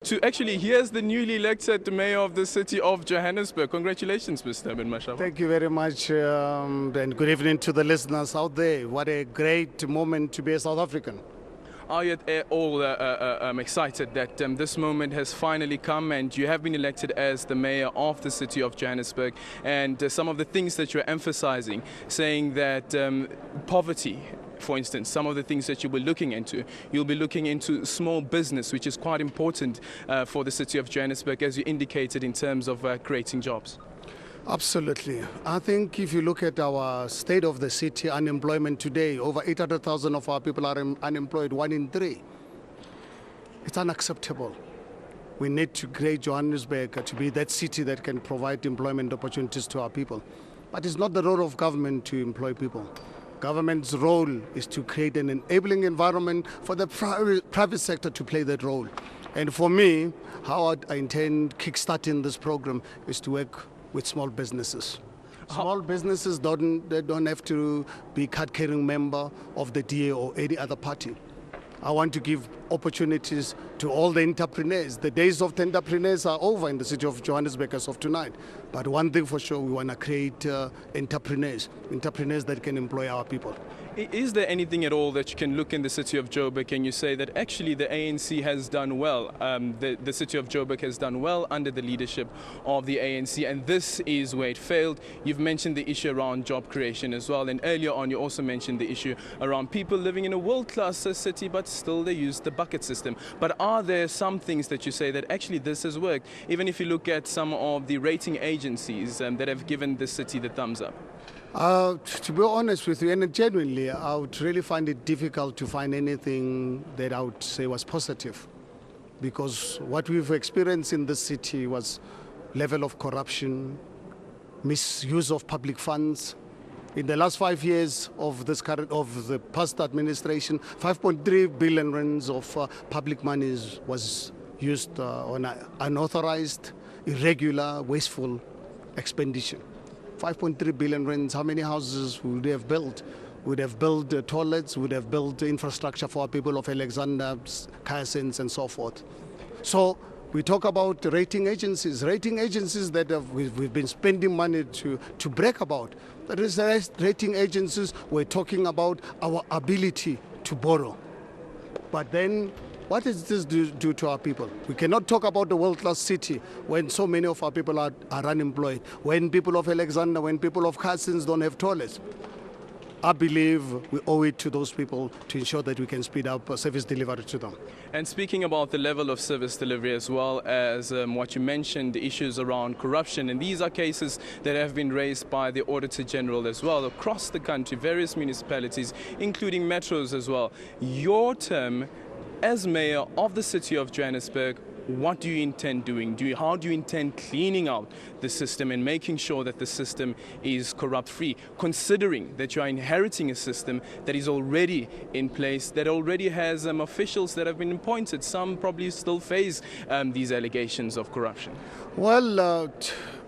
Here's the newly elected mayor of the city of Johannesburg. Congratulations, Mr. Herman Mashaba. Thank you very much, and good evening to the listeners out there. What a great moment to be a South African. Are you all excited that this moment has finally come and you have been elected as the mayor of the city of Johannesburg? And some of the things that you're emphasizing, saying that poverty, for instance, some of the things that you'll be looking into small business, which is quite important for the city of Johannesburg, as you indicated, in terms of creating jobs. Absolutely. I think if you look at our state of the city, unemployment today, over 800,000 of our people are unemployed, 1 in 3. It's unacceptable. We need to create Johannesburg to be that city that can provide employment opportunities to our people. But it's not the role of government to employ people. Government's role is to create an enabling environment for the private sector to play that role. And for me, how I intend kickstarting this program is to work with small businesses. Small businesses don't have to be card-carrying member of the DA or any other party. I want to give opportunities to all the entrepreneurs. The days of the entrepreneurs are over in the city of Johannesburg as of tonight. But one thing for sure, we want to create entrepreneurs that can employ our people. Is there anything at all that you can look in the city of Joburg and you say that actually the ANC has done well, the city of Joburg has done well under the leadership of the ANC, and this is where it failed? You've mentioned the issue around job creation as well, and earlier on you also mentioned the issue around people living in a world-class city but still they use the bucket system. But are there some things that you say that actually this has worked, even if you look at some of the rating agencies that have given the city the thumbs up? To be honest with you, and genuinely, I would really find it difficult to find anything that I would say was positive. Because what we've experienced in this city was level of corruption, misuse of public funds. In the last 5 years of the past administration, 5.3 billion rands of public money was used on unauthorized, irregular, wasteful expenditure. 5.3 billion rands, how many houses would they have built? Would have built toilets, would have built infrastructure for our people of Alexander, Kayasins and so forth. So we talk about rating agencies that we've been spending money to brag about. That is, rating agencies, we're talking about our ability to borrow. But then, what does this do to our people? We cannot talk about the world-class city when so many of our people are unemployed, when people of Alexander, when people of Kayasins don't have toilets. I believe we owe it to those people to ensure that we can speed up service delivery to them. And speaking about the level of service delivery as well as what you mentioned, the issues around corruption, and these are cases that have been raised by the Auditor General as well across the country, various municipalities, including metros as well. Your term as mayor of the city of Johannesburg, what do you intend doing? How do you intend cleaning out the system and making sure that the system is corrupt-free, considering that you are inheriting a system that is already in place, that already has officials that have been appointed? Some probably still face these allegations of corruption. Well,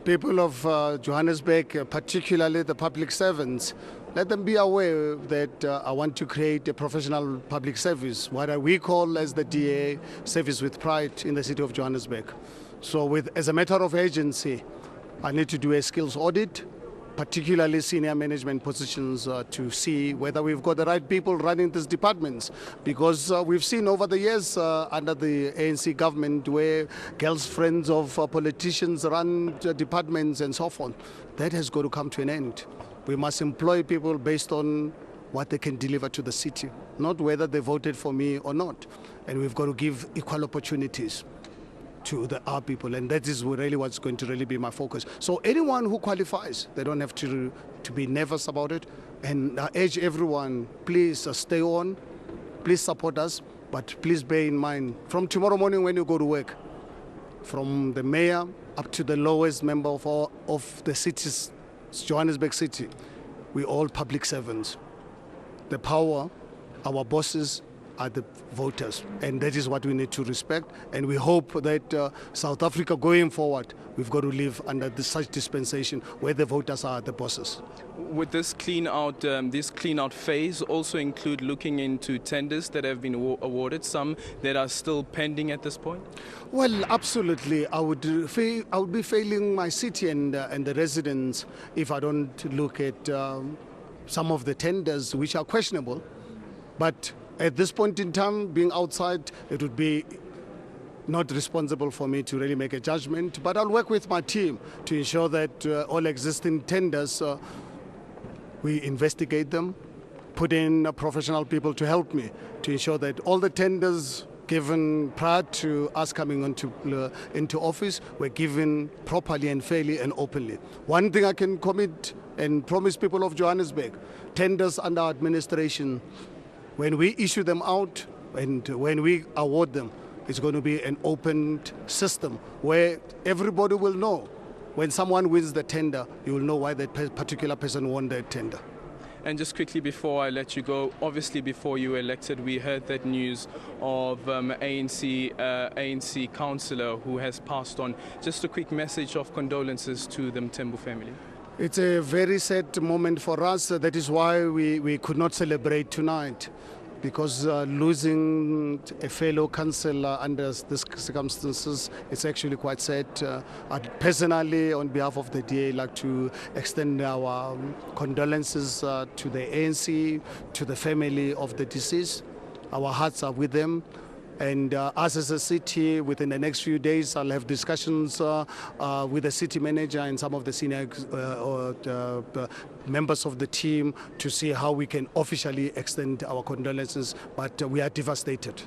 people of Johannesburg, particularly the public servants, let them be aware that I want to create a professional public service, what we call as the DA, service with pride in the city of Johannesburg. So as a matter of agency, I need to do a skills audit, particularly senior management positions, to see whether we've got the right people running these departments. Because we've seen over the years under the ANC government where girls' friends of politicians run departments and so forth. That has got to come to an end. We must employ people based on what they can deliver to the city, not whether they voted for me or not. And we've got to give equal opportunities to our people, and that is really what's going to really be my focus. So anyone who qualifies, they don't have to be nervous about it. And I urge everyone, please stay on, please support us, but please bear in mind, from tomorrow morning when you go to work, from the mayor up to the lowest member of the city's Johannesburg City, we all public servants. The power, our bosses, are the voters, and that is what we need to respect. And we hope that South Africa going forward, we've got to live under such dispensation where the voters are the bosses. Would this clean out phase also include looking into tenders that have been awarded, some that are still pending at this point? Well, absolutely. I would be failing my city and the residents if I don't look at some of the tenders which are questionable. But at this point in time, being outside, it would be not responsible for me to really make a judgment. But I'll work with my team to ensure that all existing tenders, we investigate them, put in professional people to help me to ensure that all the tenders given prior to us coming into office were given properly and fairly and openly. One thing I can commit and promise people of Johannesburg, tenders under our administration, when we issue them out and when we award them, it's going to be an open system where everybody will know. When someone wins the tender, you will know why that particular person won that tender. And just quickly before I let you go, obviously before you were elected, we heard that news of ANC councillor who has passed on. Just a quick message of condolences to the Mthembu family. It's a very sad moment for us. That is why we could not celebrate tonight, because losing a fellow councillor under these circumstances, it's actually quite sad. Personally, on behalf of the DA, I'd like to extend our condolences to the ANC, to the family of the deceased. Our hearts are with them. And us as a city, within the next few days, I'll have discussions with the city manager and some of the senior members of the team to see how we can officially extend our condolences. But we are devastated.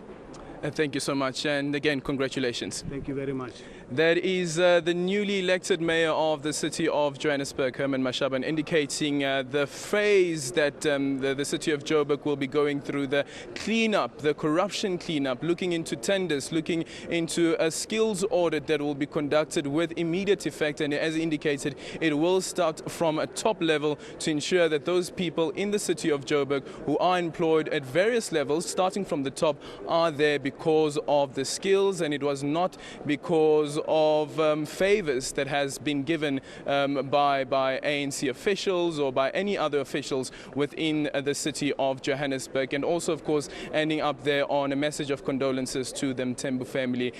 Thank you so much, and again, congratulations. Thank you very much. That is the newly elected mayor of the city of Johannesburg, Herman Mashaba, indicating the phase that the city of Joburg will be going through, the cleanup, the corruption cleanup, looking into tenders, looking into a skills audit that will be conducted with immediate effect. And as indicated, it will start from a top level to ensure that those people in the city of Joburg who are employed at various levels, starting from the top, are there because of the skills, and it was not because of favors that has been given by ANC officials or by any other officials within the city of Johannesburg. And also, of course, ending up there on a message of condolences to the Mthembu family.